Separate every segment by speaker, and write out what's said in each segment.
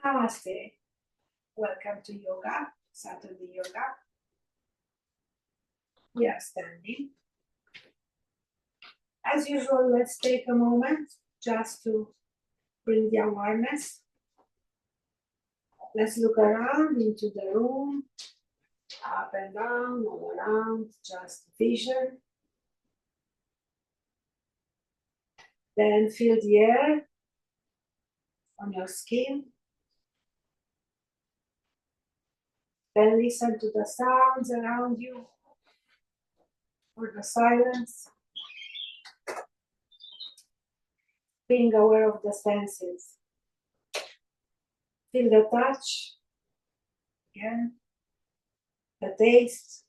Speaker 1: Namaste. Welcome to yoga, Saturday yoga. We are standing. As usual, let's take a moment just to bring the awareness. Let's look around into the room, up and down, all around, just vision. Then feel the air on your skin. Then listen to the sounds around you, or the silence. Being aware of the senses. Feel the touch, again, the taste,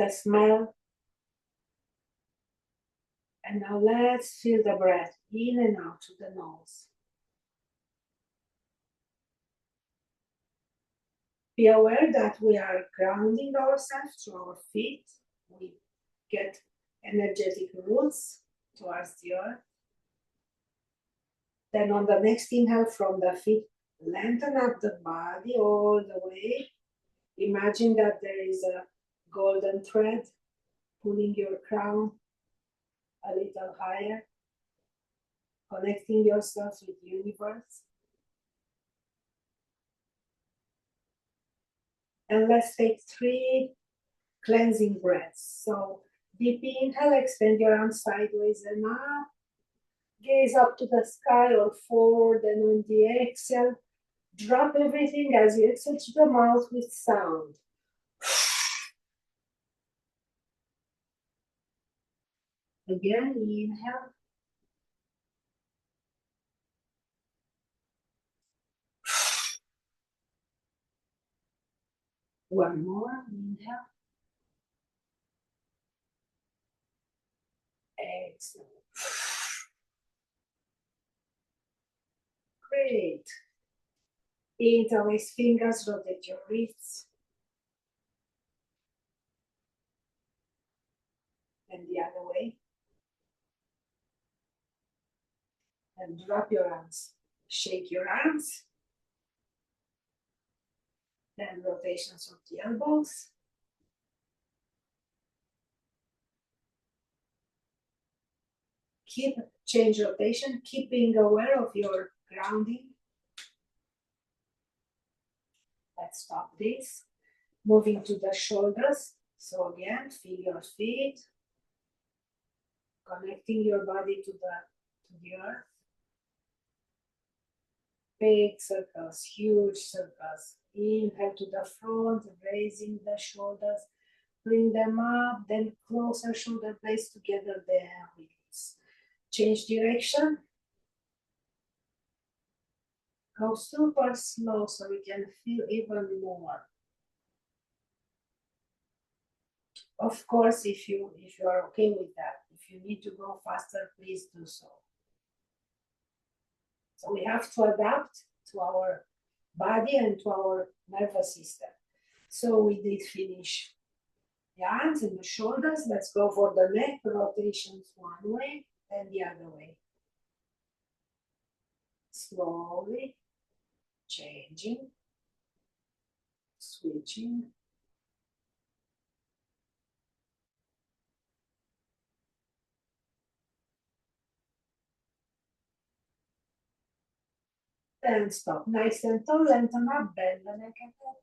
Speaker 1: the smell. And now let's feel the breath in and out through the nose. Be aware that we are grounding ourselves through our feet. We get energetic roots towards the earth. Then on the next inhale from the feet, lengthen up the body all the way. Imagine that there is a golden thread pulling your crown a little higher, connecting yourself with the universe. And let's take 3 cleansing breaths. So deep inhale, extend your arms sideways and up. Gaze up to the sky or forward, and on the exhale, drop everything as you exhale to the mouth with sound. Again, inhale. One more, inhale. Exhale. Great. Interlace fingers, rotate your wrists. And the other way. And drop your arms. Shake your arms. Then rotations of the elbows. Change rotation, keep being aware of your grounding. Let's stop this. Moving to the shoulders. So again, feel your feet. Connecting your body to the earth. Big circles, huge circles. Inhale to the front, raising the shoulders. Bring them up, then closer shoulder blades together, then release. Change direction. Go super slow so we can feel even more. Of course, if you are okay with that, if you need to go faster, please do so. So we have to adapt to our body and to our nervous system. So we did finish the arms and the shoulders. Let's go for the neck rotations one way and the other way. Slowly changing, switching. And stop. Nice and tall, lengthen up, bend the neck and head.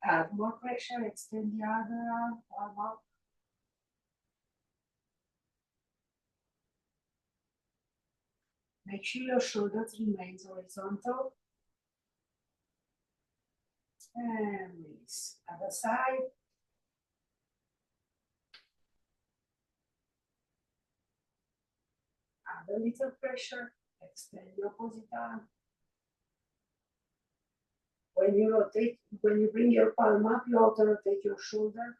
Speaker 1: Add more pressure, extend the other arm up. Make sure your shoulders remain horizontal. And release. Other side. Add a little pressure. Extend your opposite arm. When you rotate, when you bring your palm up, you also rotate your shoulder.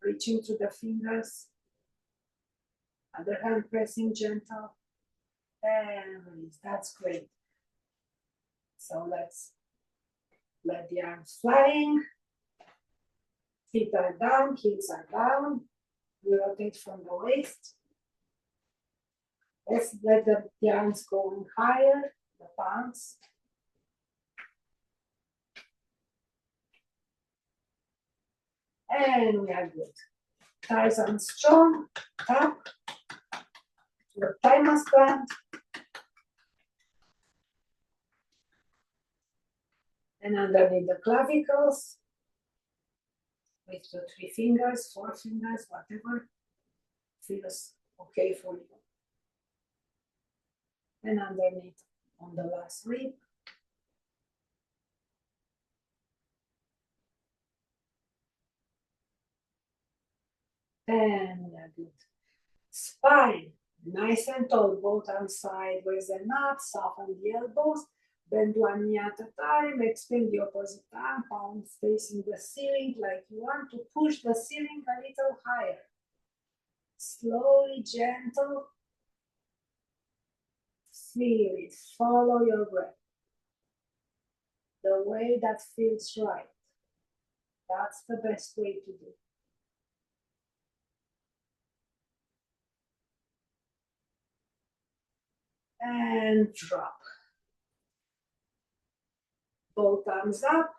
Speaker 1: Reaching to the fingers. Other hand pressing gentle. And release. That's great. So let's let the arms flying. Feet are down, heels are down. We rotate from the waist. Let's let the arms go higher, the palms. And we are good. Tarzan strong, tap. Your thymus gland. And underneath the clavicles. With the 3 fingers, 4 fingers, whatever feels okay for you. And underneath on the last rib. And we are good. Spine, nice and tall, both arms sideways and up, soften the elbows, bend one knee at a time, extend the opposite arm, palms facing the ceiling like you want to push the ceiling a little higher. Slowly, gentle, feel it, follow your breath. The way that feels right. That's the best way to do it. And drop. Both arms up.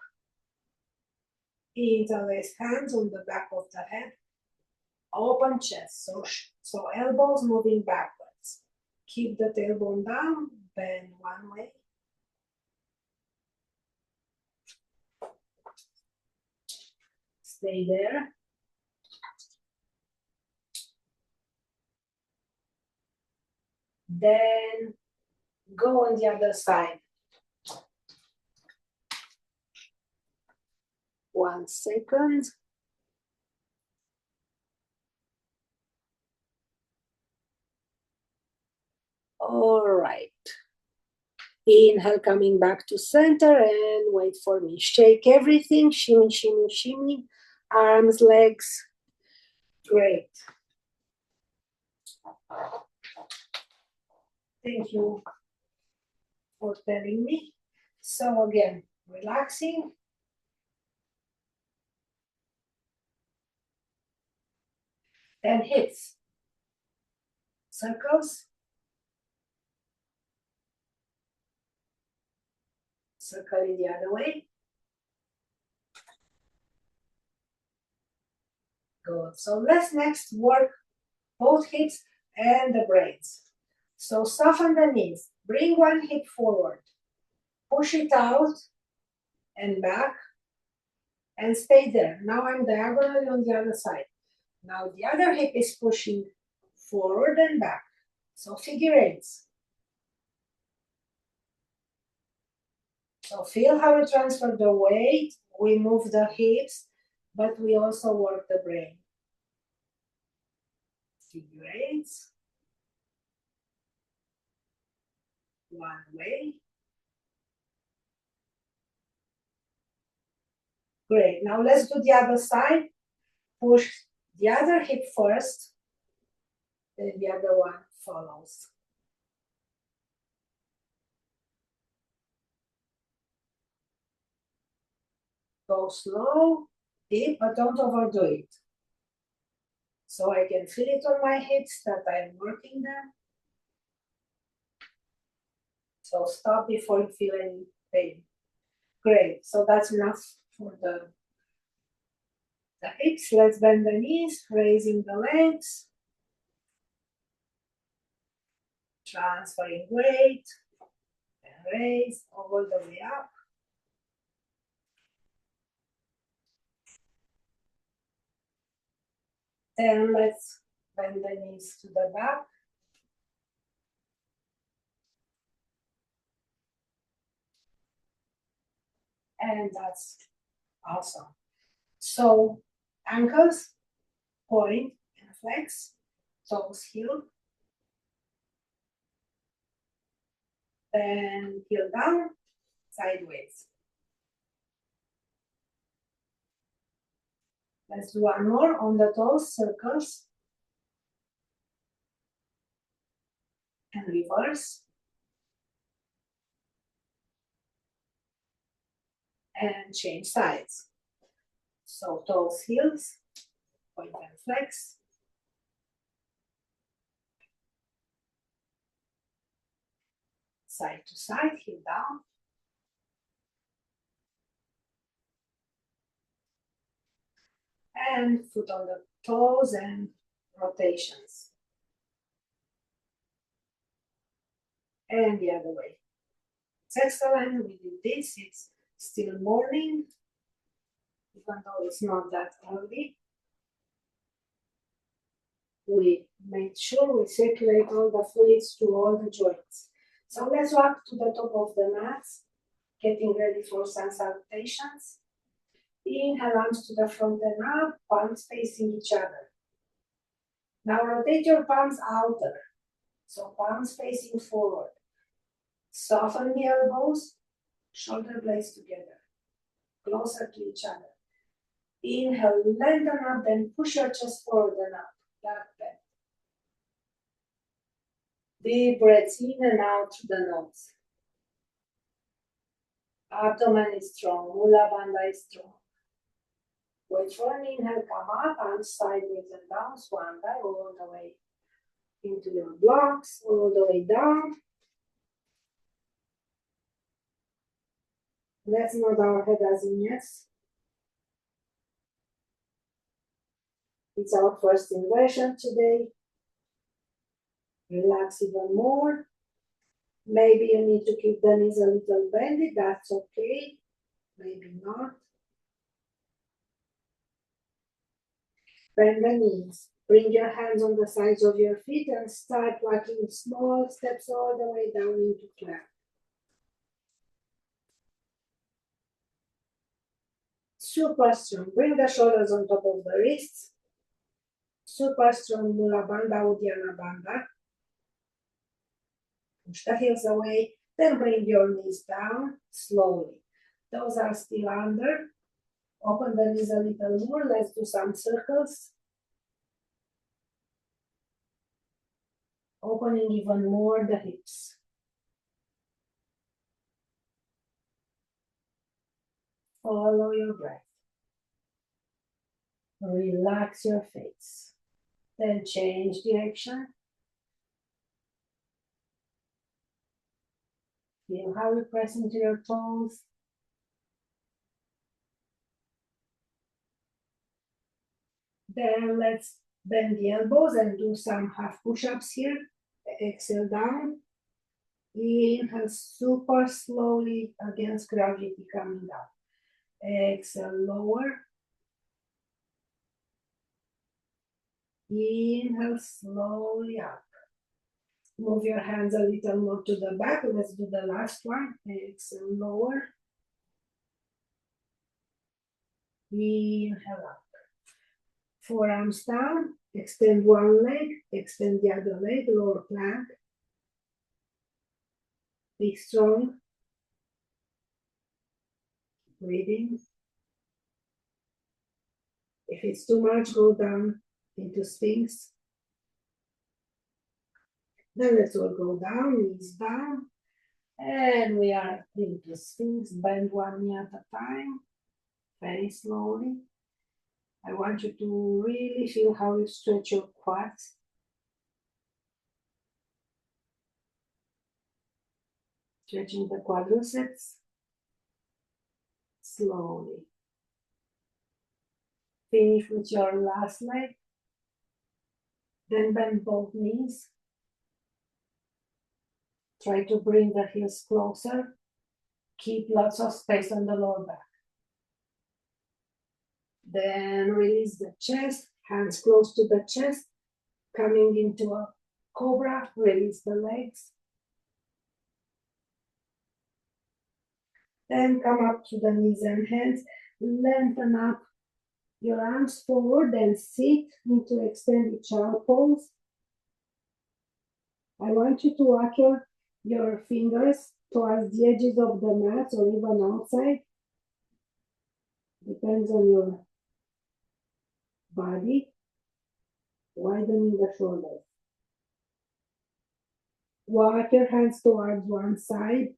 Speaker 1: Interlace hands on the back of the head. Open chest, so elbows moving backwards. Keep the tailbone down, bend one way. Stay there. Then go on the other side. 1 second. All right. Inhale, coming back to center and wait for me. Shake everything, shimmy, shimmy, shimmy. Arms, legs. Great. Thank you for telling me. So again, relaxing. Then hips. Circles. Circle in the other way. Good. So let's next work both hips and the braids. So soften the knees. Bring one hip forward. Push it out and back. And stay there. Now I'm diagonally on the other side. Now the other hip is pushing forward and back. So figure eights. So feel how we transfer the weight. We move the hips, but we also work the brain. Figure eights. One way. Great. Now let's do the other side. Push the other hip first, then the other one follows. Go slow, deep, but don't overdo it. So I can feel it on my hips that I'm working them. So stop before you feel any pain. Great. So that's enough for the hips. Let's bend the knees, raising the legs. Transferring weight. And raise all the way up. Then let's bend the knees to the back. And that's awesome. So ankles, point and flex, toes heel, then heel down, sideways. Let's do one more on the toes, circles, and reverse. And change sides. So toes, heels, point and flex, side to side, heel down. And foot on the toes and rotations. And the other way. It's excellent, we did this, it's still morning, even though it's not that early. We made sure we circulate all the fluids to all the joints. So let's walk to the top of the mats, getting ready for sun salutations. Inhale, arms to the front and up, palms facing each other. Now rotate your palms outer, so palms facing forward. Soften the elbows, shoulder blades together, closer to each other. Inhale, lengthen up, then push your chest forward and up, back bend. Deep breaths in and out through the nose. Abdomen is strong, Mula Bandha is strong. Wait for an inhale, come up, arms sideways and down, swan dive all the way into your blocks, all the way down. Let's nod our head as in yes. It's our first inversion today. Relax even more. Maybe you need to keep the knees a little bendy, that's okay. Maybe not. Bend the knees. Bring your hands on the sides of your feet and start walking small steps all the way down into plank. Super strong. Bring the shoulders on top of the wrists. Super strong Mula Bandha, Uddiyana Bandha. Push the heels away, then bring your knees down slowly. Those are still under. Open the knees a little more. Let's do some circles. Opening even more the hips. Follow your breath. Relax your face. Then change direction. Feel how you press into your toes. Then let's bend the elbows and do some half push-ups here. Exhale down. Inhale super slowly against gravity coming down. Exhale lower. Inhale slowly up. Move your hands a little more to the back. Let's do the last one. Exhale lower. Inhale up. Forearms down. Extend one leg. Extend the other leg. Lower plank. Be strong. Breathing. If it's too much, go down into Sphinx. Then let's all go down, knees down. And we are into Sphinx. Bend one knee at a time. Very slowly. I want you to really feel how you stretch your quads. Stretching the quadriceps. Slowly. Finish with your last leg. Then bend both knees. Try to bring the heels closer. Keep lots of space on the lower back. Then release the chest, hands close to the chest, coming into a cobra, release the legs. Then come up to the knees and hands, lengthen up your arms forward and sit into extended child pose. I want you to walk your fingers towards the edges of the mat or even outside. Depends on your body. Widening the shoulders. Walk your hands towards one side.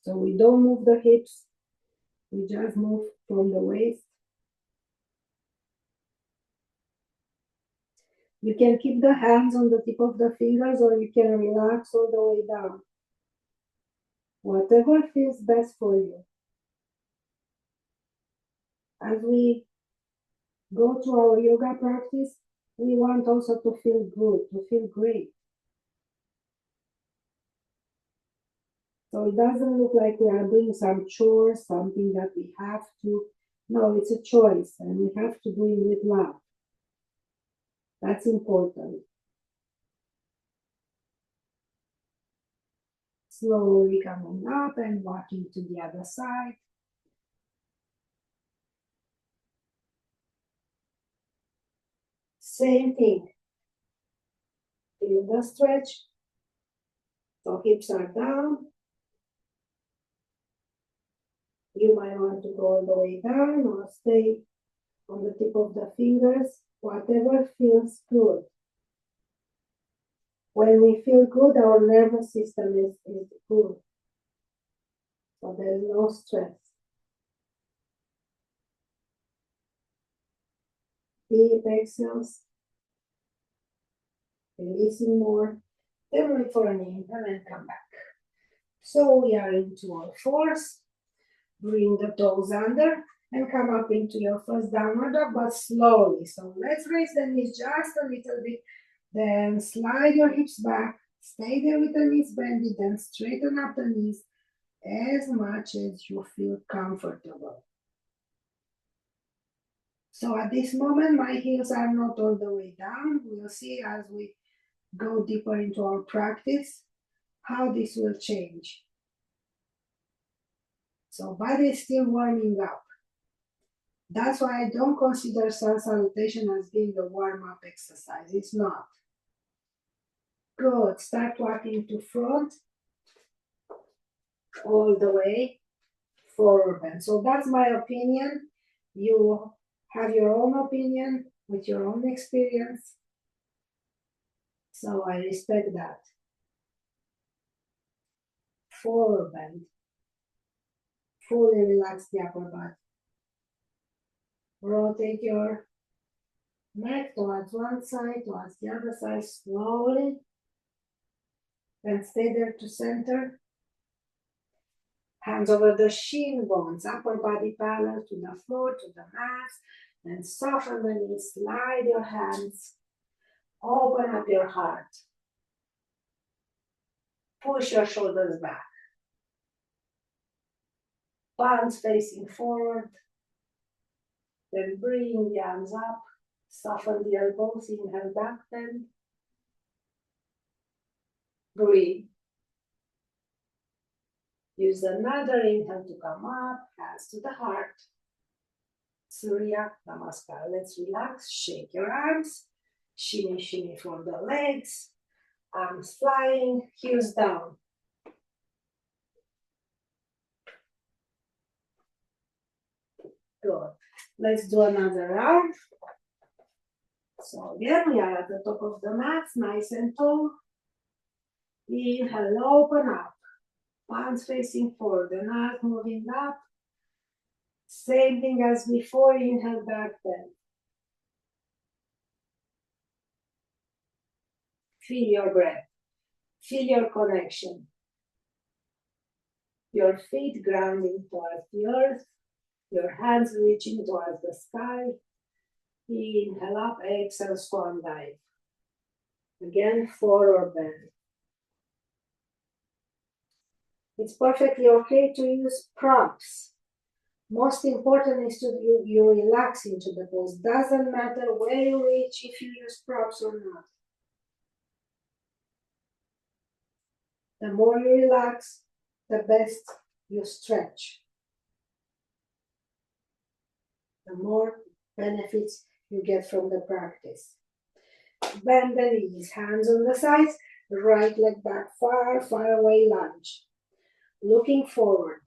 Speaker 1: So we don't move the hips. We just move from the waist. You can keep the hands on the tip of the fingers or you can relax all the way down. Whatever feels best for you. As we go to our yoga practice, we want also to feel good, to feel great. So it doesn't look like we are doing some chore, something that we have to. No, it's a choice and we have to do it with love. That's important. Slowly coming up and walking to the other side. Same thing. Feel the stretch. So hips are down. You might want to go all the way down or stay on the tip of the fingers, whatever feels good. When we feel good, our nervous system is good. So there's no stress. Deep exhales. Releasing more. Then wait for an inhale and come back. So we are into all fours. Bring the toes under and come up into your first downward dog, but slowly. So let's raise the knees just a little bit. Then slide your hips back. Stay there with the knees bended. Then straighten up the knees as much as you feel comfortable. So at this moment, my heels are not all the way down. We'll see as we go deeper into our practice how this will change. So body is still warming up. That's why I don't consider sun salutation as being a warm-up exercise. It's not. Good. Start walking to front all the way forward bend. So that's my opinion. You have your own opinion with your own experience. So I respect that. Forward bend. Fully relax the upper body. Rotate your neck towards one side, towards the other side slowly. Then stay there to center. Hands over the shin bones, upper body parallel to the floor, to the mat. Then soften the knees, slide your hands. Open up your heart. Push your shoulders back. Palms facing forward. Then bring the arms up. Soften the elbows, inhale back bend. Breathe. Use another inhale to come up, hands to the heart. Surya Namaskar. Let's relax, shake your arms. Shimmy, shimmy for the legs. Arms flying, heels down. Good. Let's do another round. So again, we are at the top of the mat, nice and tall. Inhale, open up. Palms facing forward, the arms moving up. Same thing as before, inhale back bend. Feel your breath. Feel your connection. Your feet grounding towards the earth. Your hands reaching towards the sky. Inhale up, exhale, swan dive. Again, forward bend. It's perfectly okay to use props. Most important is to you relax into the pose. Doesn't matter where you reach if you use props or not. The more you relax, the best you stretch. The more benefits you get from the practice. Bend the knees, hands on the sides, right leg back, far, far away lunge. Looking forward.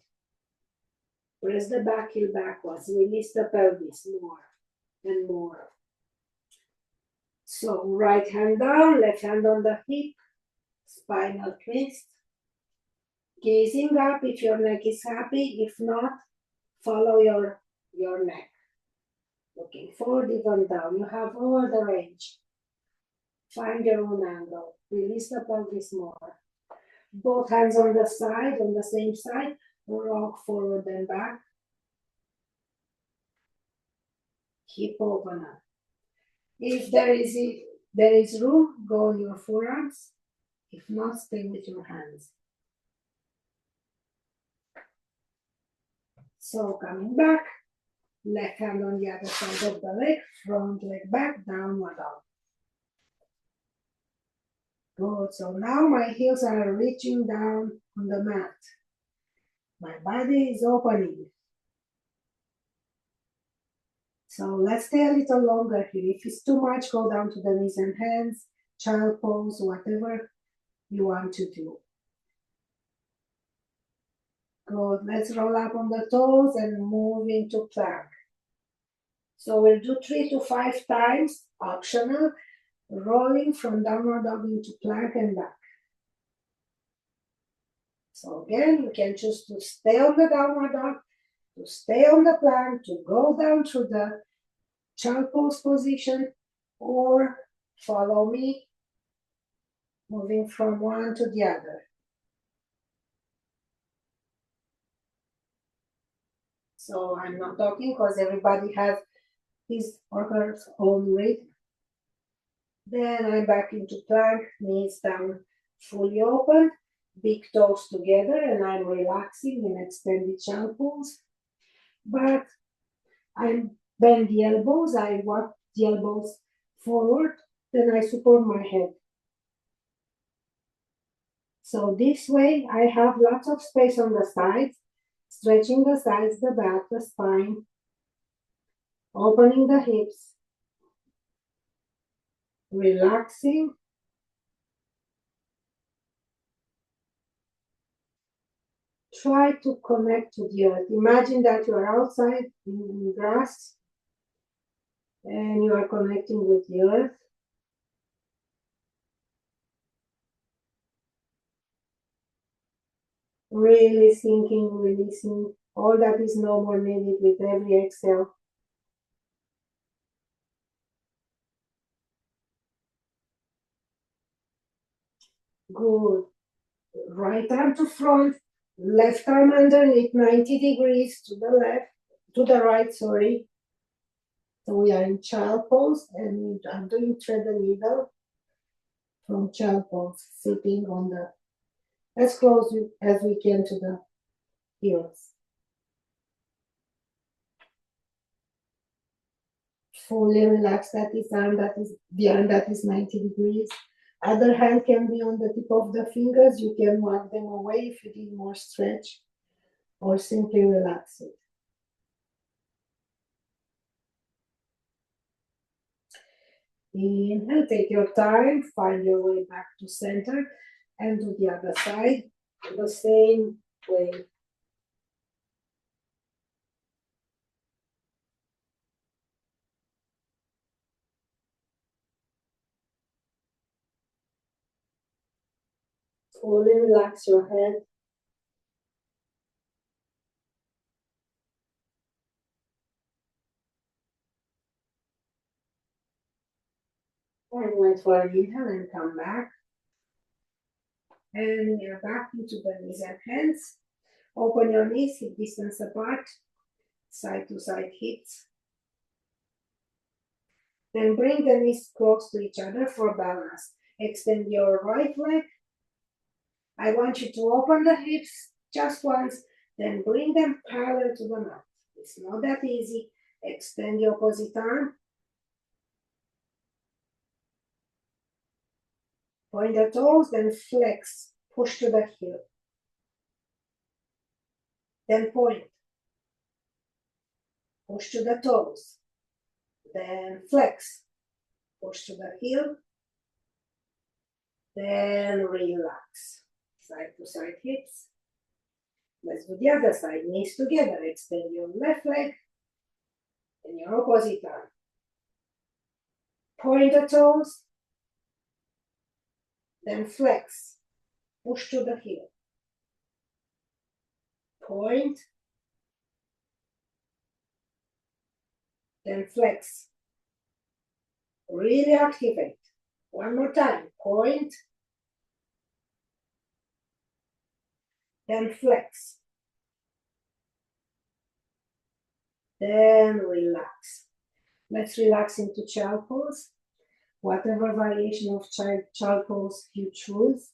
Speaker 1: Press the back heel backwards, release the pelvis more and more. So right hand down, left hand on the hip, spinal twist. Gazing up if your neck is happy, if not, follow your neck. Looking forward, even down, you have all the range. Find your own angle. Release the pelvis more. Both hands on the side, on the same side. Rock forward and back. Keep open up. If there is room, go on your forearms. If not, stay with your hands. So coming back, left hand on the other side of the leg, front leg back, downward dog. Good. So now my heels are reaching down on the mat. My body is opening. So let's stay a little longer here. If it's too much, go down to the knees and hands, child pose, whatever you want to do. Good. Let's roll up on the toes and move into plank. So we'll do 3 to 5 times, optional, rolling from downward dog into plank and back. So again, you can choose to stay on the downward dog, to stay on the plank, to go down through the child pose position, or follow me, moving from one to the other. So I'm not talking because everybody has his or her own rhythm. Then I'm back into plank, knees down, fully open, big toes together, and I'm relaxing in extended child pose. But I bend the elbows, I walk the elbows forward, then I support my head. So this way I have lots of space on the sides, stretching the sides, the back, the spine, opening the hips, relaxing. Try to connect to the earth. Imagine that you are outside in grass and you are connecting with the earth. Really sinking, releasing all that is no more needed with every exhale. Good. Right arm to front, left arm underneath, 90 degrees to the left, to the right, sorry. So we are in child pose and I'm doing thread the needle from child pose, sitting on the, as close as we can to the heels. Fully relax that is arm, that is the arm that is 90 degrees. Other hand can be on the tip of the fingers. You can walk them away if you need more stretch, or simply relax it. Inhale, take your time, find your way back to center, and do the other side the same way. Fully relax your head. And wait for an inhale and come back. And you're back into the knees and hands. Open your knees, hip distance apart, side to side hips. Then bring the knees close to each other for balance. Extend your right leg. I want you to open the hips just once, then bring them parallel to the mat. It's not that easy. Extend the opposite arm. Point the toes, then flex. Push to the heel. Then point. Push to the toes. Then flex. Push to the heel. Then relax. Side to side hips. Let's do the other side. Knees together. Extend your left leg and your opposite arm. Point the toes. Then flex. Push to the heel. Point. Then flex. Really activate. One more time, point, then flex, then relax. Let's relax into child pose. Whatever variation of child pose you choose.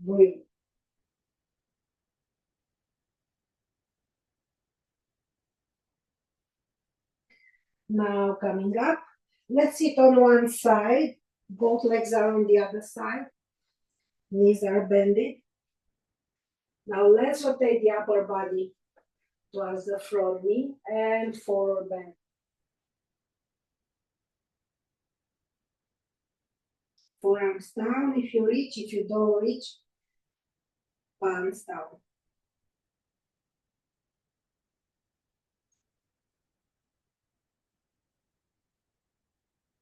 Speaker 1: Breathe. Now coming up, let's sit on one side. Both legs are on the other side. Knees are bended. Now let's rotate the upper body towards the front knee and forward bend. Forearms down if you reach. If you don't reach, palms down.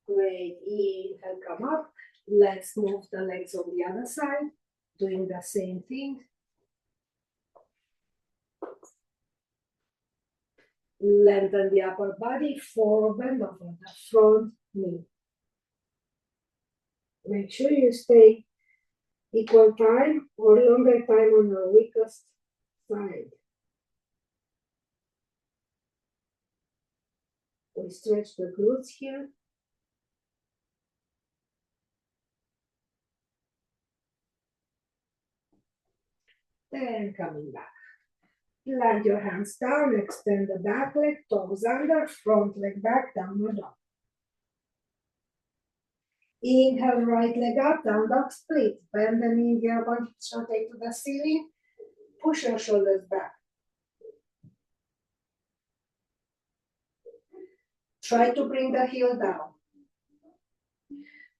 Speaker 1: Great. Inhale, come up. Let's move the legs on the other side, doing the same thing. Lengthen the upper body, forward bend over the front knee. Make sure you stay equal time or longer time on your weakest side. We stretch the glutes here. Then coming back. Plant your hands down, extend the back leg, toes under, front leg back, downward dog. Inhale, right leg up, down dog split. Bend the knee, your body rotate to the ceiling. Push your shoulders back. Try to bring the heel down.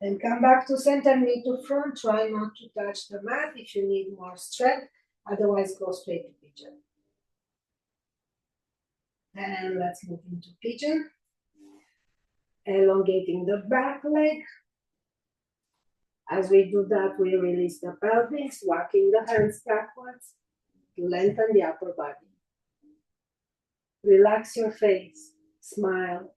Speaker 1: Then come back to center, knee to front. Try not to touch the mat if you need more strength. Otherwise, go straight to pigeon. And let's move into pigeon. Elongating the back leg. As we do that, we release the pelvis, walking the hands backwards. Lengthen the upper body. Relax your face. Smile.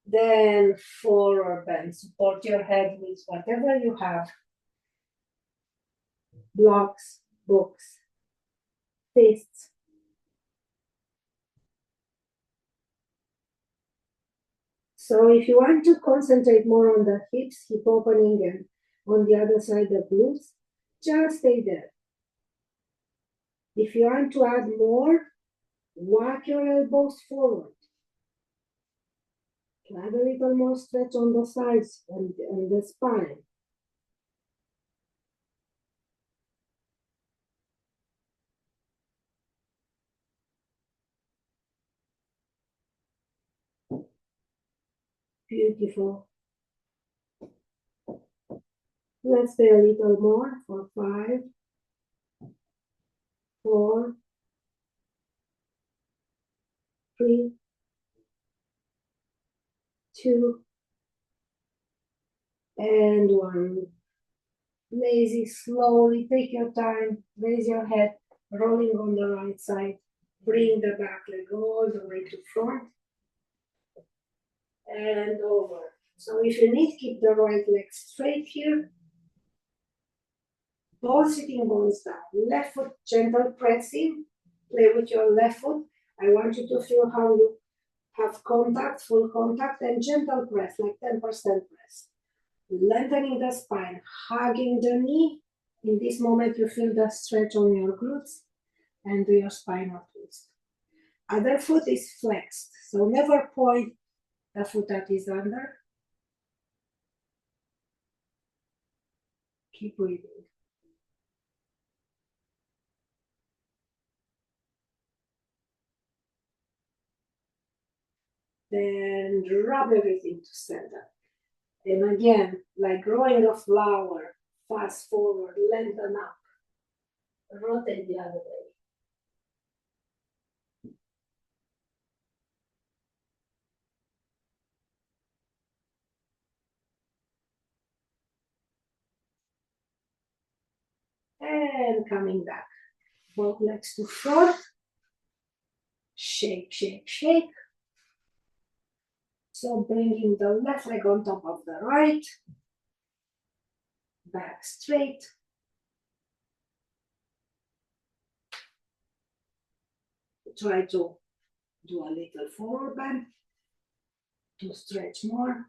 Speaker 1: Then forward bend. Support your head with whatever you have. Blocks, books, fists. So if you want to concentrate more on the hips, hip opening, and on the other side the glutes, just stay there. If you want to add more, walk your elbows forward. Add a little more stretch on the sides and the spine. Beautiful. Let's stay a little more for 5, 4, 3, 2, and 1. Lazy, slowly, take your time, raise your head, rolling on the right side. Bring the back leg all the way to front and over. So if you need, keep the right leg straight here. Both sitting bones down. Left foot, gentle pressing. Play with your left foot. I want you to feel how you have contact, full contact, and gentle press, like 10% press. Lengthening the spine, hugging the knee. In this moment, you feel the stretch on your glutes and do your spinal twist. Other foot is flexed, so never point the foot that is under. Keep breathing. Then drop everything to center. And again, like growing a flower, fast forward, lengthen up, rotate the other way. And coming back. Both legs to front. Shake, shake, shake. So bringing the left leg on top of the right, back straight. Try to do a little forward bend to stretch more.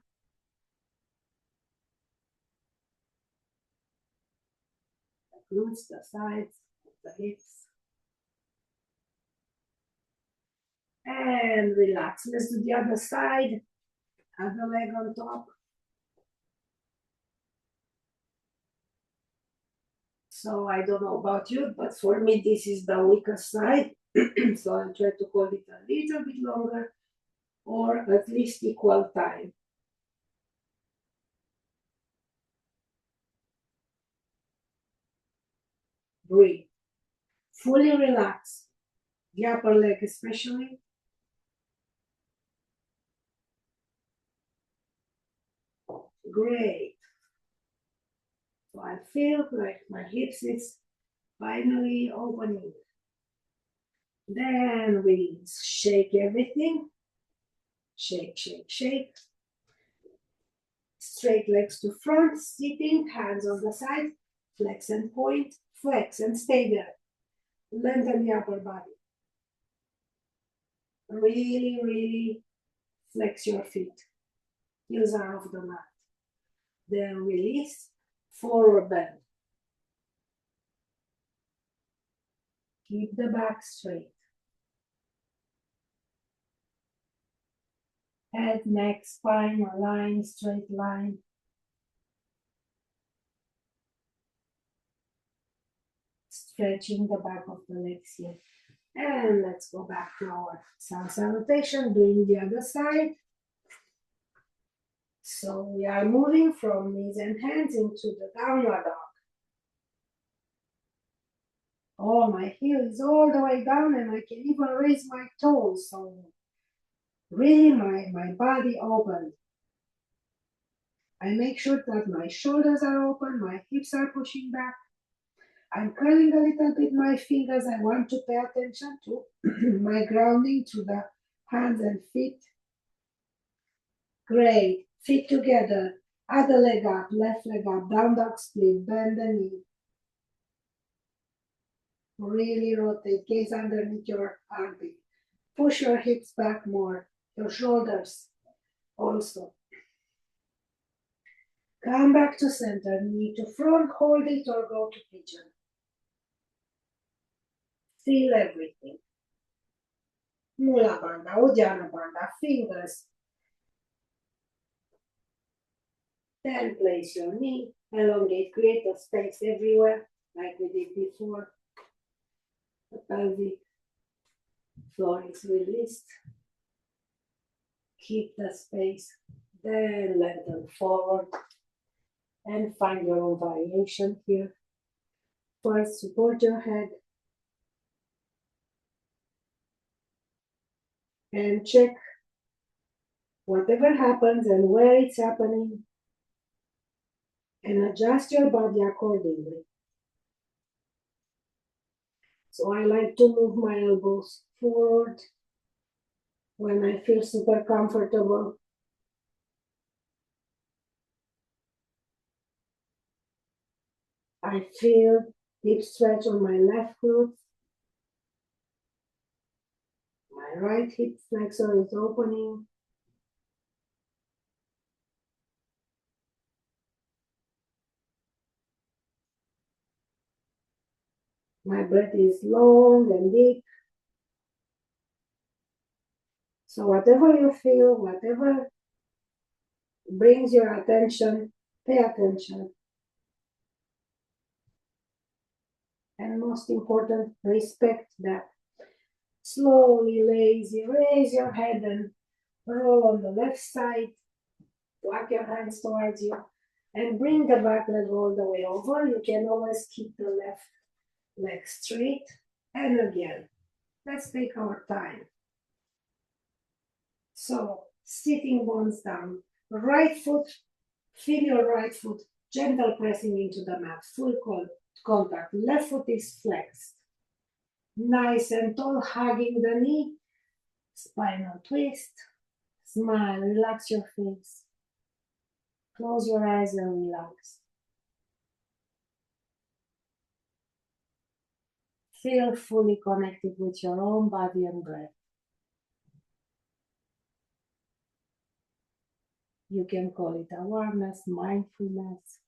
Speaker 1: The glutes, the sides, the hips. And relax. Let's do the other side. Other leg on top. So I don't know about you, but for me this is the weakest side. So I'll try to hold it a little bit longer or at least equal time. Breathe. Fully relax. The upper leg especially. Great. So I feel like my hips is finally opening. Then we shake everything. Shake, shake, shake. Straight legs to front, sitting, hands on the side, flex and point, flex and stay there. Lengthen the upper body. Really, really flex your feet. Heels are off the mat. Then release, forward bend. Keep the back straight. Head, neck, spine, align, straight line. Stretching the back of the legs here. And let's go back to our sun salutation, doing the other side. So we are moving from knees and hands into the downward dog. Oh, my heel is all the way down and I can even raise my toes. So really my body open. I make sure that my shoulders are open, my hips are pushing back. I'm curling a little bit my fingers. I want to pay attention to my grounding to the hands and feet. Great. Feet together. Other leg up, left leg up, down dog split, bend the knee. Really rotate, gaze underneath your armpit. Push your hips back more, your shoulders also. Come back to center, knee to front, hold it or go to pigeon. Feel everything. Mula bandha, Uddiyana bandha, fingers. Then place your knee, elongate, create a space everywhere, like we did before. The pelvic floor is released. Keep the space, then lengthen forward and find your own variation here. First, support your head and check whatever happens and where it's happening and adjust your body accordingly. So I like to move my elbows forward when I feel super comfortable. I feel deep stretch on my left glute. My right hip flexor is opening. My breath is long and deep. So whatever you feel, whatever brings your attention, pay attention. And most important, respect that. Slowly, lazy, raise your head and roll on the left side. Walk your hands towards you and bring the back leg all the way over. You can always keep the left leg straight. And again, let's take our time. So, sitting bones down, right foot, feel your right foot, gentle pressing into the mat, full contact. Left foot is flexed. Nice and tall, hugging the knee. Spinal twist. Smile, relax your face. Close your eyes and relax. Feel fully connected with your own body and breath. You can call it awareness, mindfulness.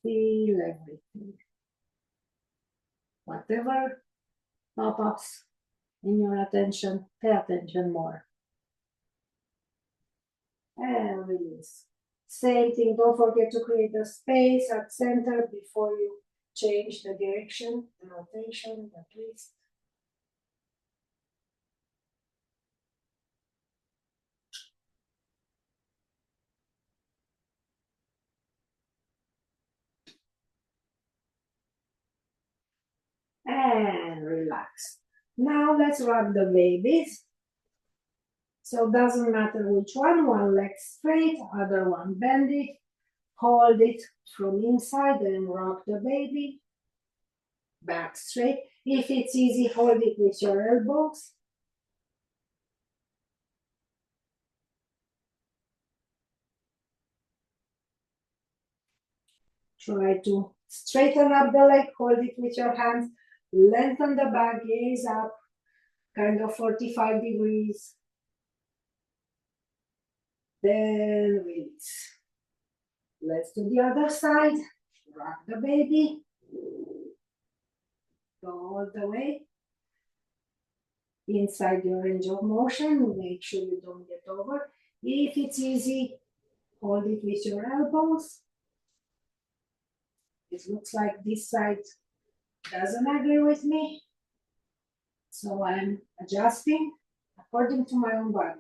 Speaker 1: Feel everything. Whatever pop-ups in your attention, pay attention more. And release. Same thing, don't forget to create a space at center before you change the direction, the rotation, the twist. And relax. Now let's rub the babies. So doesn't matter which one leg straight, other one bend it, hold it from inside and rock the baby. Back straight. If it's easy, hold it with your elbows. Try to straighten up the leg, hold it with your hands, lengthen the back, gaze up, kind of 45 degrees. Then release. Let's do the other side. Rock the baby. Go all the way inside your range of motion. Make sure you don't get over. If it's easy, hold it with your elbows. It looks like this side doesn't agree with me. So I'm adjusting according to my own body.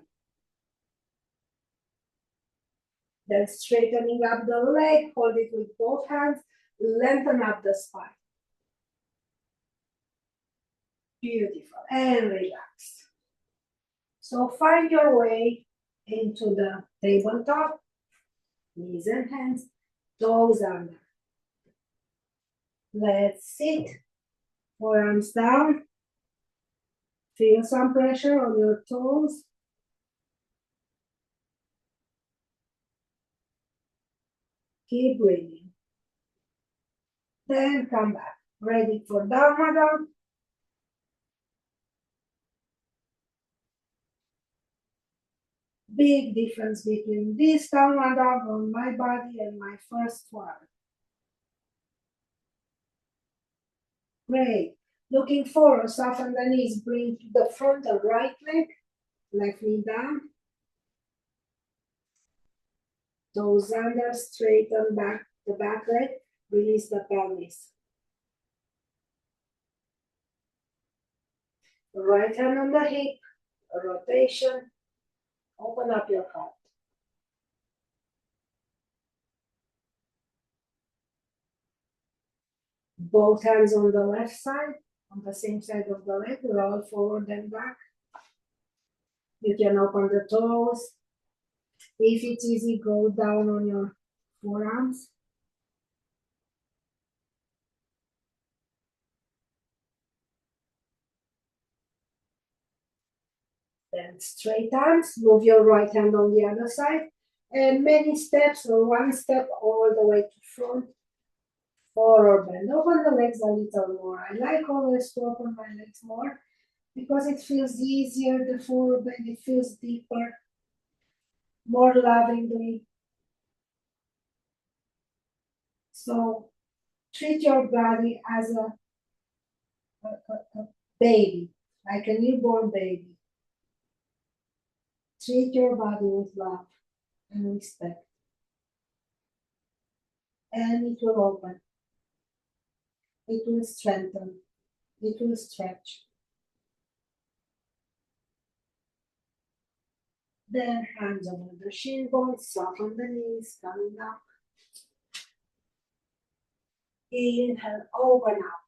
Speaker 1: Then straightening up the leg, hold it with both hands, lengthen up the spine. Beautiful, and relax. So find your way into the tabletop, knees and hands, toes under. Let's sit, forearms down. Feel some pressure on your toes. Keep breathing. Then come back. Ready for downward dog. Big difference between this downward dog on my body and my first one. Great. Looking forward, soften the knees, bring to the front the right leg, left knee down. Toes under, straighten back the back leg, release the pelvis. Right hand on the hip, rotation, open up your heart. Both hands on the left side, on the same side of the leg, roll forward and back. You can open the toes. If it's easy, go down on your forearms. Then straight arms, move your right hand on the other side. And many steps or one step all the way to front. Forward bend. Open the legs a little more. I like always to open my legs more because it feels easier. The forward bend, it feels deeper, more lovingly. So treat your body as a baby, like a newborn baby. Treat your body with love and respect. And it will open. It will strengthen. It will stretch. Then hands over the shin bones, soften the knees, coming up. Inhale, open up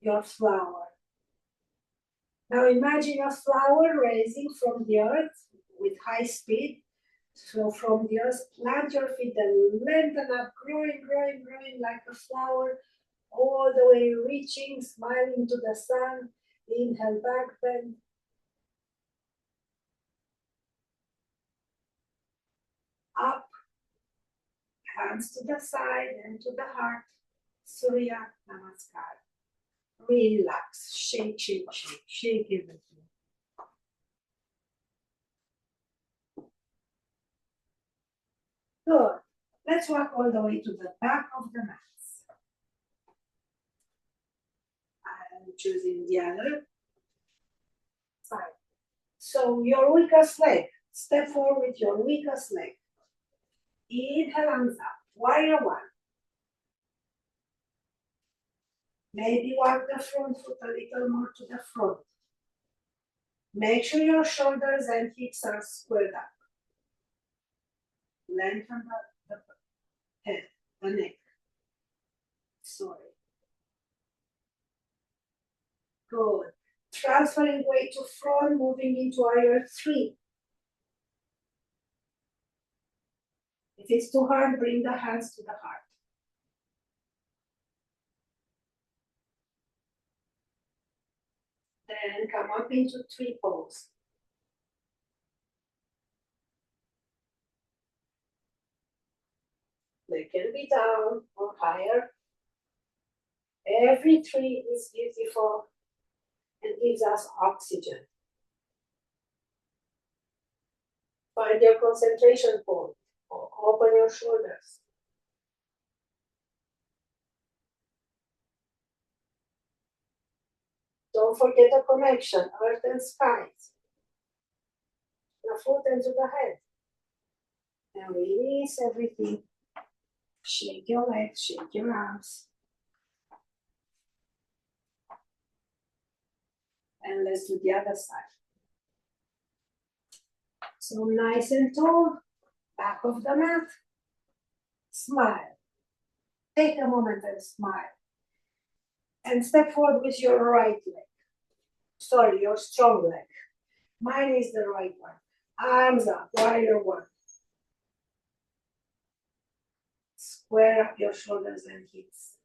Speaker 1: your flower. Now imagine a flower raising from the earth with high speed. So from the earth, plant your feet and lengthen up, growing, growing, growing like a flower, all the way reaching, smiling to the sun. Inhale, back bend. Up, hands to the side and to the heart. Surya Namaskar. Relax, shake, shake, shake, shake everything. Good. Let's walk all the way to the back of the mats. I'm choosing the other side. So your weakest leg. Step forward with your weakest leg. Inhale, hands up. Warrior one. Maybe walk the front foot a little more to the front. Make sure your shoulders and hips are squared up. Lengthen the head, the neck. Sorry. Good. Transferring weight to front, moving into warrior three. If it's too hard, bring the hands to the heart. Then come up into tree pose. They can be down or higher. Every tree is beautiful and gives us oxygen. Find your concentration point or open your shoulders. Don't forget the connection, earth and skies. The foot and to the head. And release everything. Shake your legs, shake your arms. And let's do the other side. So nice and tall, back of the mat. Smile. Take a moment and smile. And step forward with your right leg. Sorry, your strong leg. Mine is the right one. Arms up, warrior one. Square up your shoulders and hips.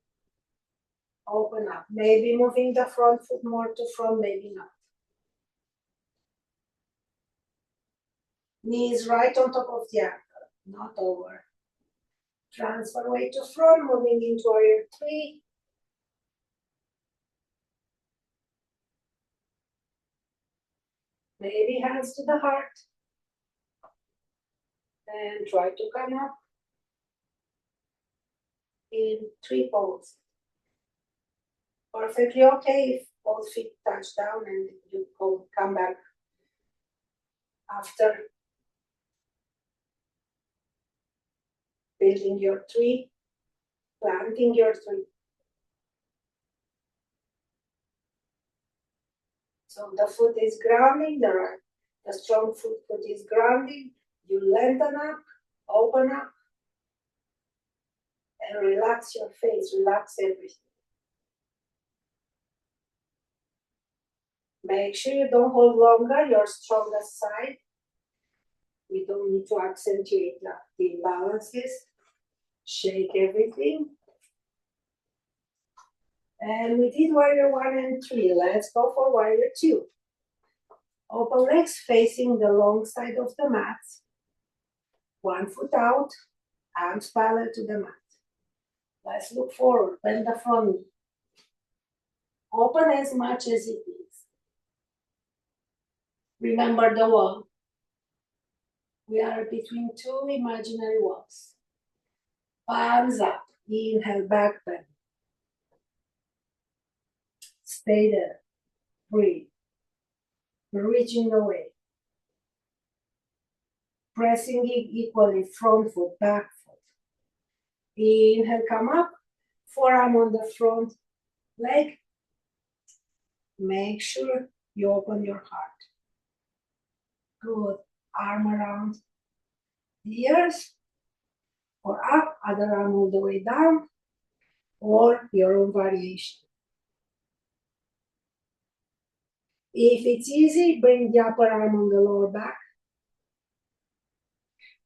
Speaker 1: Open up. Maybe moving the front foot more to front, maybe not. Knees right on top of the ankle, not over. Transfer weight to front, moving into warrior three. Maybe hands to the heart. And try to come up in tree pose. Perfectly okay if both feet touch down and you come back after building your tree, planting your tree. So the foot is grounding, the strong foot is grounding. You lengthen up, open up, and relax your face, relax everything. Make sure you don't hold longer, your strongest side. We don't need to accentuate the imbalances. Shake everything. And we did warrior one and three. Let's go for warrior two. Open legs facing the long side of the mat. One foot out, arms parallel to the mat. Let's look forward, bend the front knee. Open as much as it is. Remember the wall. We are between two imaginary walls. Palms up, inhale, back bend. Stay there, breathe. Reaching away. Pressing it equally, front foot, back foot. Inhale, come up, forearm on the front leg. Make sure you open your heart. Good. Arm around the ears, or up, other arm all the way down, or your own variation. If it's easy, bring the upper arm on the lower back.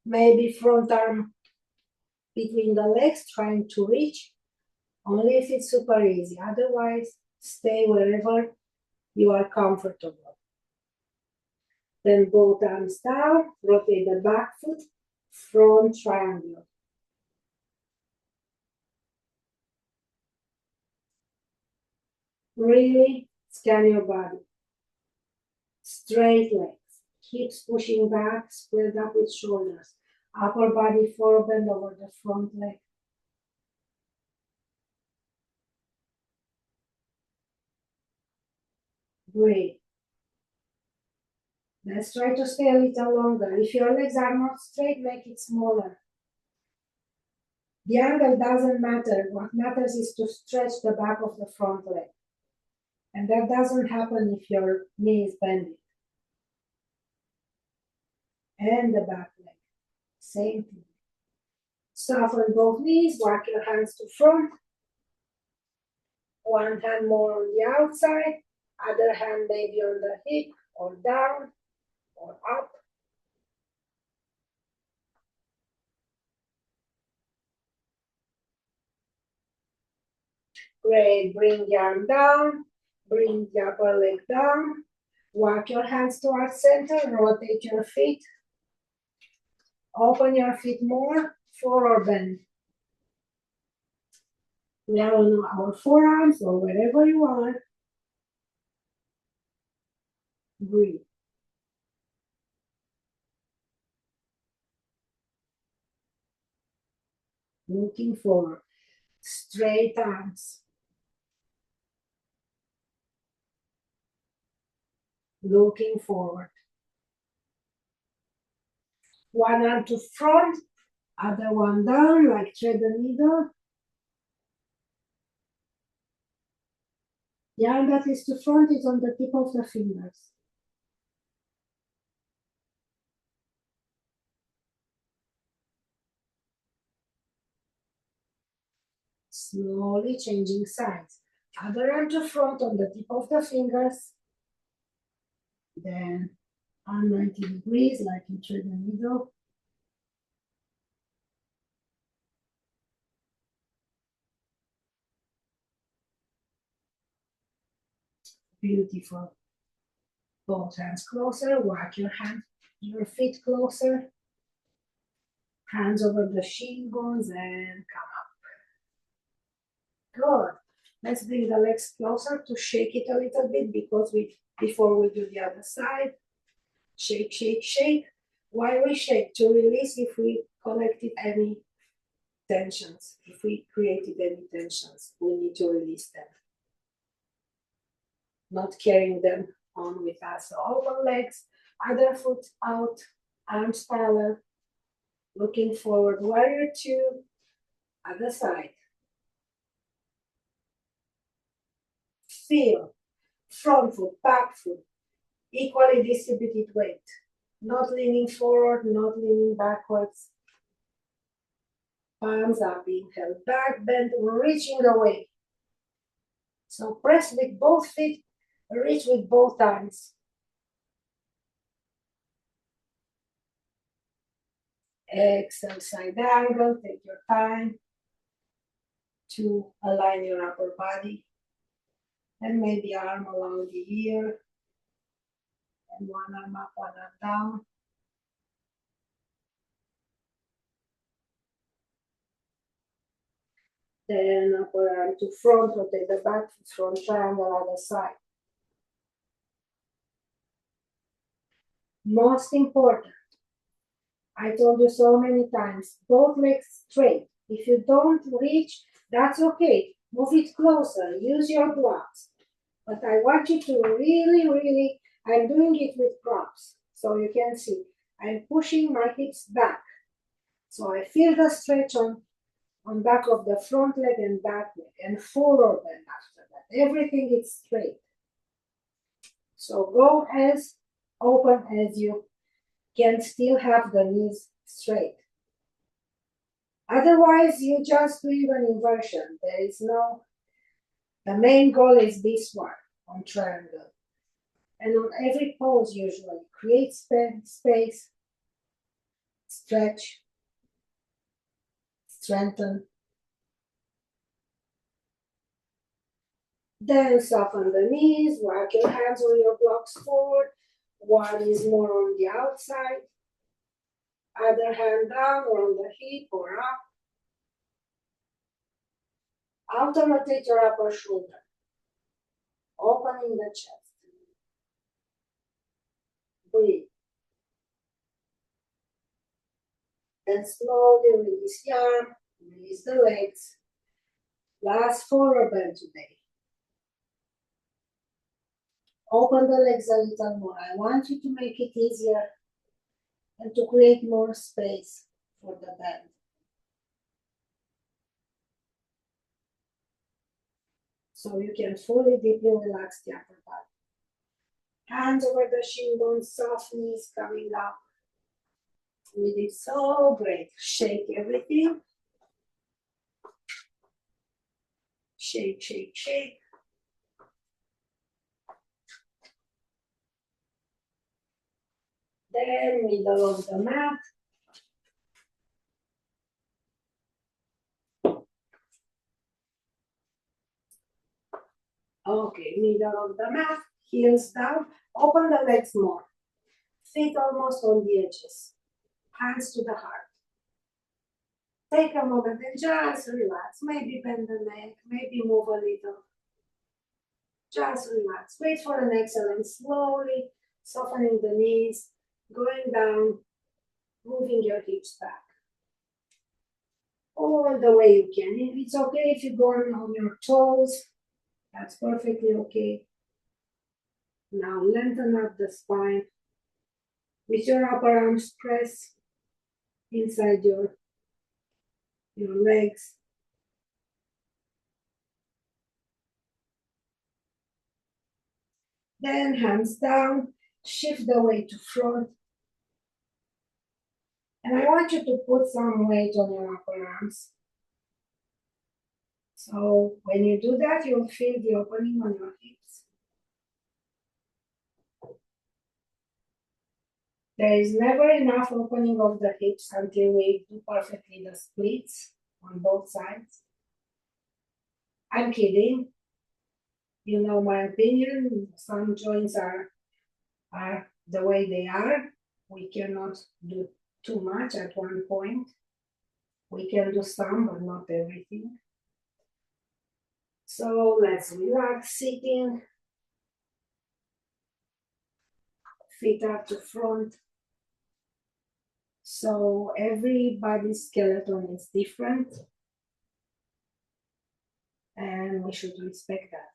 Speaker 1: Maybe front arm between the legs, trying to reach, only if it's super easy. Otherwise, stay wherever you are comfortable. Then both arms down, rotate the back foot, front triangle. Really scan your body. Straight legs, hips pushing back, spread up with shoulders. Upper body forward bend over the front leg. Breathe. Let's try to stay a little longer. If your legs are not straight, make it smaller. The angle doesn't matter. What matters is to stretch the back of the front leg. And that doesn't happen if your knee is bending. And the back leg. Same thing. Soften both knees, walk your hands to front. One hand more on the outside, other hand maybe on the hip or down or up. Great, bring the arm down, bring the upper leg down, walk your hands towards center, rotate your feet, open your feet more, forward bend. We are on our forearms or wherever you are. Breathe. Looking forward, straight arms. Looking forward. One arm to front, other one down, like thread the needle. The arm that is to front is on the tip of the fingers. Slowly changing sides. Other arm to front on the tip of the fingers. Then arm 90 degrees, like you thread the needle. Beautiful. Both hands closer, walk your feet closer. Hands over the shin bones and come up. Good. Let's bring the legs closer to shake it a little bit because before we do the other side. Shake, shake, shake. Why we shake? To release if we collected any tensions. If we created any tensions, we need to release them. Not carrying them on with us. So open legs, other foot out, arms parallel, looking forward, warrior two, other side. Feel front foot, back foot, equally distributed weight. Not leaning forward, not leaning backwards. Palms are being held back, bend, reaching away. So press with both feet, reach with both arms. Exhale, side angle, take your time to align your upper body. And maybe arm along the ear. And one arm up, one arm down. Then upper arm to front, rotate the back, front triangle, other side. Most important, I told you so many times, both legs straight. If you don't reach, that's okay. Move it closer, use your blocks. But I want you to really, I'm doing it with props, so you can see. I'm pushing my hips back. So I feel the stretch on back of the front leg and back leg, and forward bend after that. Everything is straight. So go as open as you can, still have the knees straight. Otherwise, you just do an inversion. There is no, the main goal is this one on triangle. And on every pose, usually, create space, stretch, strengthen. Then soften the knees, walk your hands or your blocks forward. One is more on the outside. Other hand down or on the hip or up. Outer rotate your upper shoulder, opening the chest. Breathe. And slowly release the arm, release the legs. Last forward bend today. Open the legs a little more. I want you to make it easier and to create more space for the bend. So you can fully deeply relax the upper body. Hands over the shin bones, soft knees coming up. We did so great. Shake everything. Shake, shake, shake. Then middle of the mat. Okay, middle of the mat, heels down. Open the legs more. Feet almost on the edges. Hands to the heart. Take a moment and just relax. Maybe bend the neck, maybe move a little. Just relax. Wait for an exhale and slowly softening the knees, going down, moving your hips back. All the way you can. It's okay if you go on your toes. That's perfectly okay. Now lengthen up the spine. With your upper arms, press inside your legs. Then hands down, shift the weight to front. And I want you to put some weight on your upper arms. So when you do that, you'll feel the opening on your hips. There is never enough opening of the hips until we do perfectly the splits on both sides. I'm kidding. You know my opinion. Some joints are the way they are. We cannot do too much at one point. We can do some, but not everything. So let's relax, sitting. Feet up to front. So everybody's skeleton is different. And we should respect that.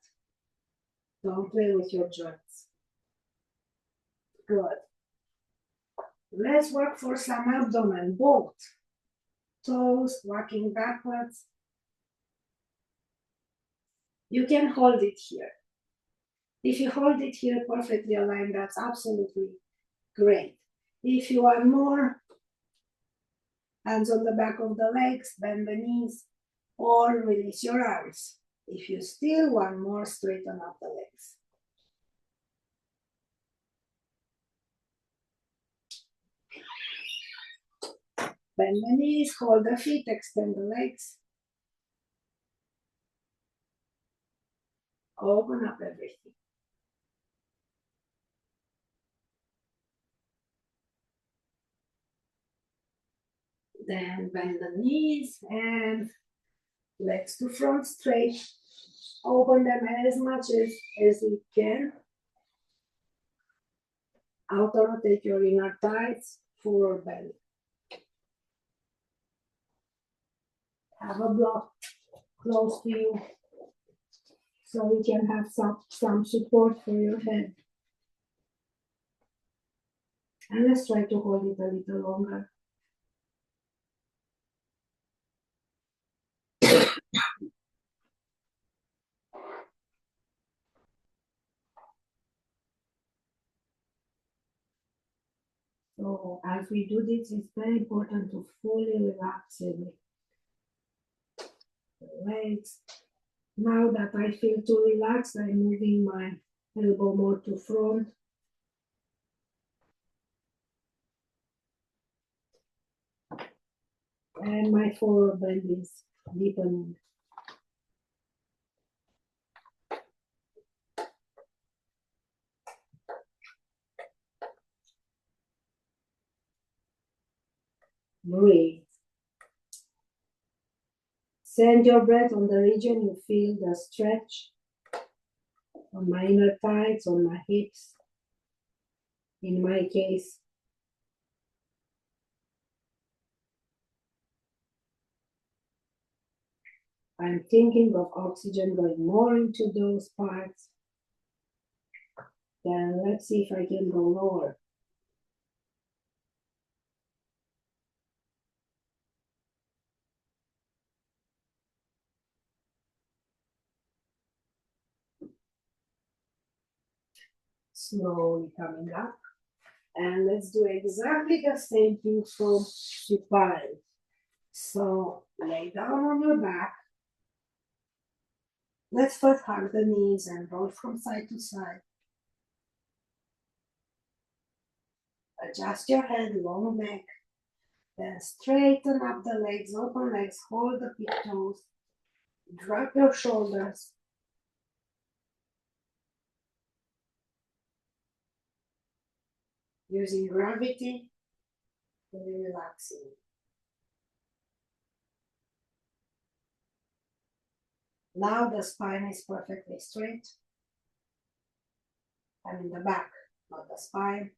Speaker 1: Don't play with your joints. Good. Let's work for some abdomen, both. Toes, walking backwards. You can hold it here. If you hold it here perfectly aligned, that's absolutely great. If you want more, hands on the back of the legs, bend the knees, or release your arms. If you still want more, straighten up the legs. Bend the knees, hold the feet, extend the legs. Open up everything. Then bend the knees and legs to front straight. Open them as much as you can. Outer rotate your inner thighs, forward bend. Have a block close to you so you can have some support for your head. And let's try to hold it a little longer. So as we do this, it's very important to fully relax the legs. Now that I feel too relaxed, I'm moving my elbow more to front. And my forward bend is deepening. Breathe. Send your breath on the region you feel the stretch on my inner thighs, on my hips. In my case, I'm thinking of oxygen going more into those parts. Then let's see if I can go lower. Slowly coming up. And let's do exactly the same thing from supine. So lay down on your back. Let's first hug the knees and roll from side to side. Adjust your head, long neck. Then straighten up the legs, open legs, hold the big toes. Drop your shoulders. Using gravity, fully relaxing. Now the spine is perfectly straight. I'm in the back, not the spine.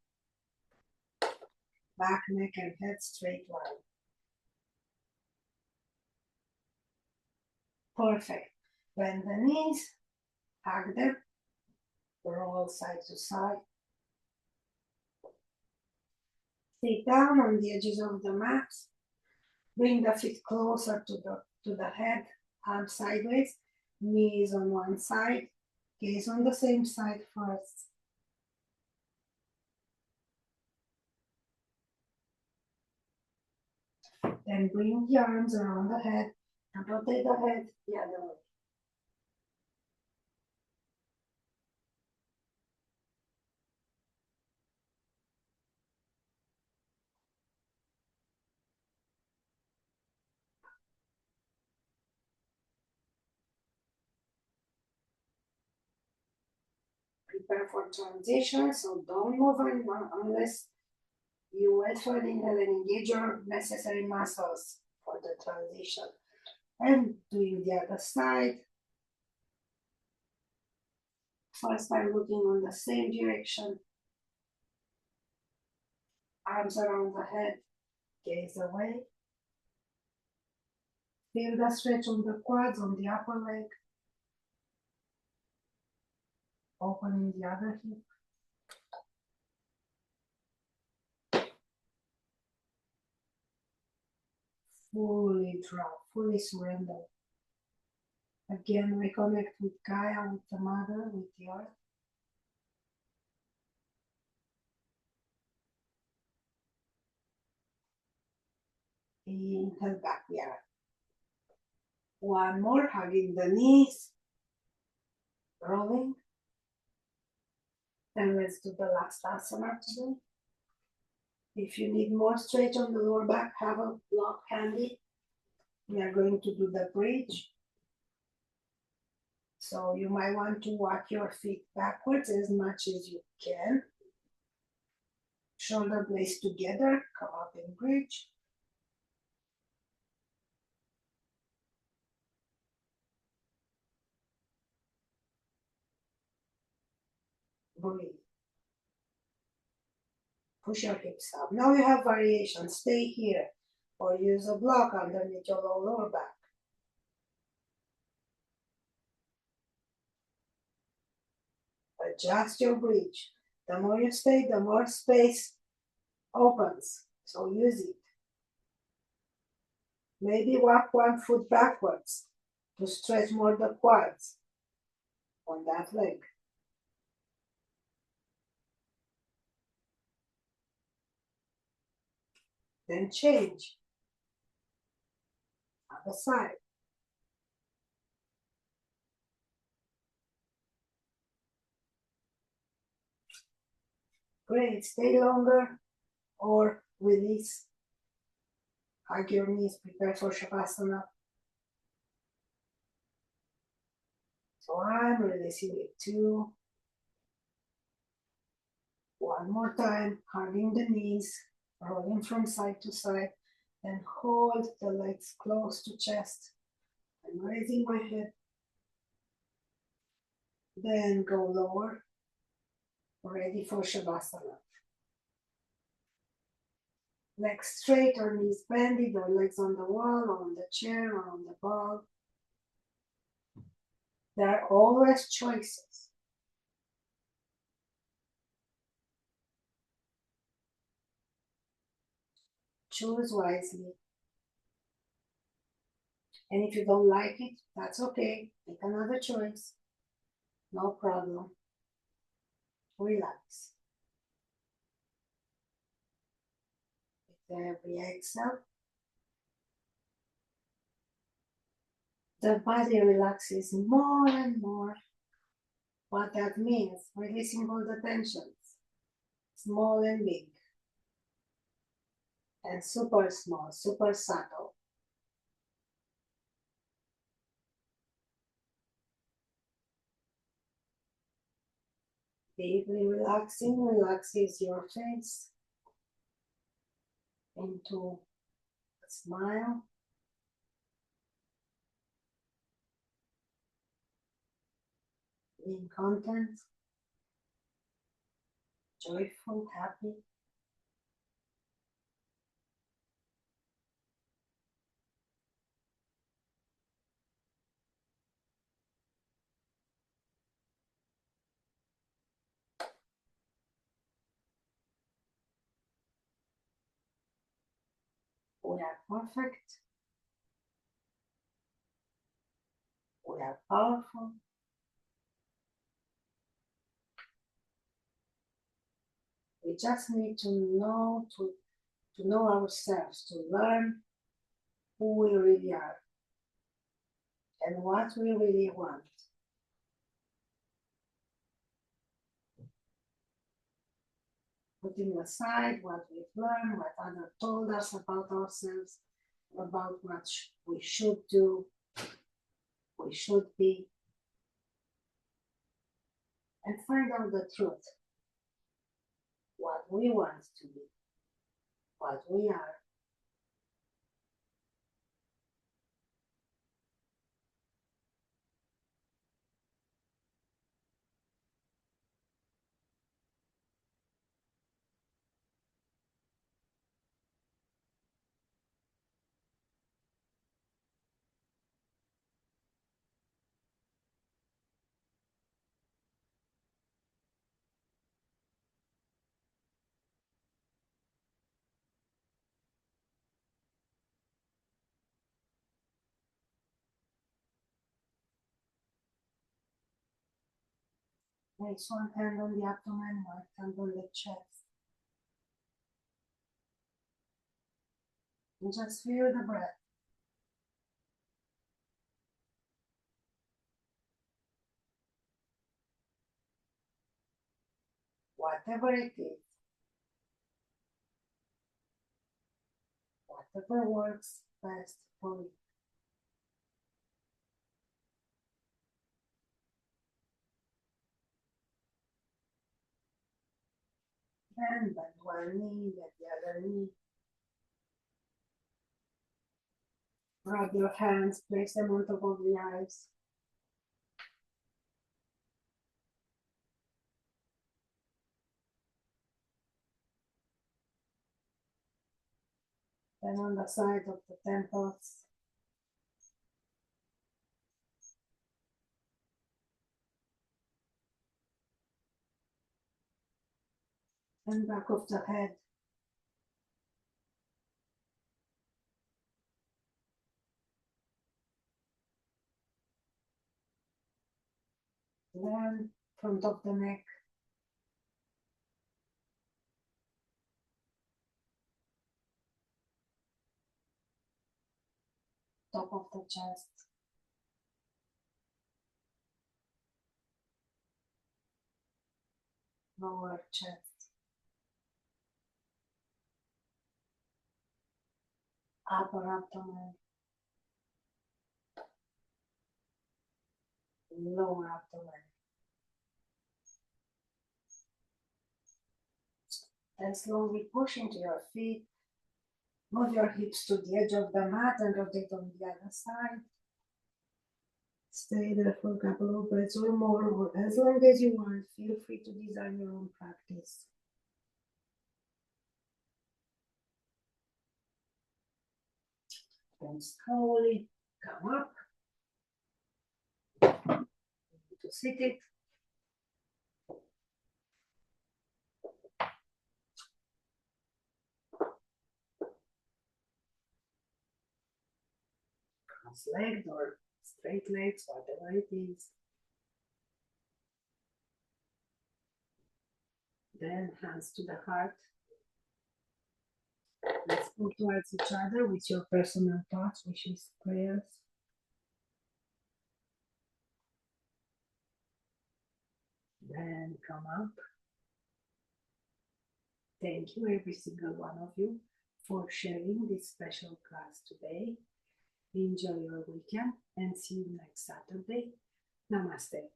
Speaker 1: Back, neck, and head straight line. Perfect. Bend the knees, hug them, roll side to side. Sit down on the edges of the mat. Bring the feet closer to the head, arms sideways, knees on one side, gaze on the same side first. Then bring the arms around the head and rotate the head the other way. Prepare for transition, so don't move unless you wait for the inhale and engage your necessary muscles for the transition. And doing the other side. First, I'm looking on the same direction. Arms around the head, gaze away. Feel the stretch on the quads, on the upper leg. Opening the other hip. Fully drop, fully surrender. Again, reconnect with Gaia, with the mother, with the earth. Inhale back, yeah. One more, hugging the knees, rolling. Then let's do the last asana today. If you need more stretch on the lower back, have a block handy. We are going to do the bridge. So you might want to walk your feet backwards as much as you can. Shoulder blades together, come up and bridge. Breathe. Push your hips up. Now you have variation. Stay here or use a block underneath your lower back. Adjust your bridge. The more you stay, the more space opens. So use it. Maybe walk one foot backwards to stretch more the quads on that leg. Then change. Other side. Great. Stay longer or release. Hug your knees. Prepare for Shavasana. So I'm releasing it too. One more time, hugging the knees, rolling from side to side. Then hold the legs close to chest. I'm raising my head. Then go lower, ready for Shavasana. Legs straight or knees bent, either legs on the wall or on the chair or on the ball. There are always choices. Choose wisely. And if you don't like it, that's okay. Make another choice. No problem. Relax. With every exhale, the body relaxes more and more. What that means, releasing all the tensions, small and big, and super small, super subtle. Deeply relaxing relaxes your face into a smile. Being content, joyful, happy. We are perfect. We are powerful. We just need to know ourselves, to learn who we really are and what we really want. Putting aside what we've learned, what others told us about ourselves, about what we should do, we should be, and find out the truth, what we want to be, what we are. Place one hand on the abdomen, one hand on the chest. And just feel the breath. Whatever it is, whatever works best for you. Then bend one knee, bend the other knee. Rub your hands, place them on top of the eyes. Then on the side of the temples. And back of the head. Then front of the neck. Top of the chest. Lower chest. Upper abdomen. Lower abdomen. Then slowly push into your feet. Move your hips to the edge of the mat and rotate on the other side. Stay there for a couple of breaths or more, or as long as you want. Feel free to design your own practice. Then slowly come up to sit it. Cross-legged or straight legs, whatever it is. Then hands to the heart. Let's move towards each other with your personal thoughts, wishes, prayers. Then come up. Thank you, every single one of you, for sharing this special class today. Enjoy your weekend and see you next Saturday. Namaste.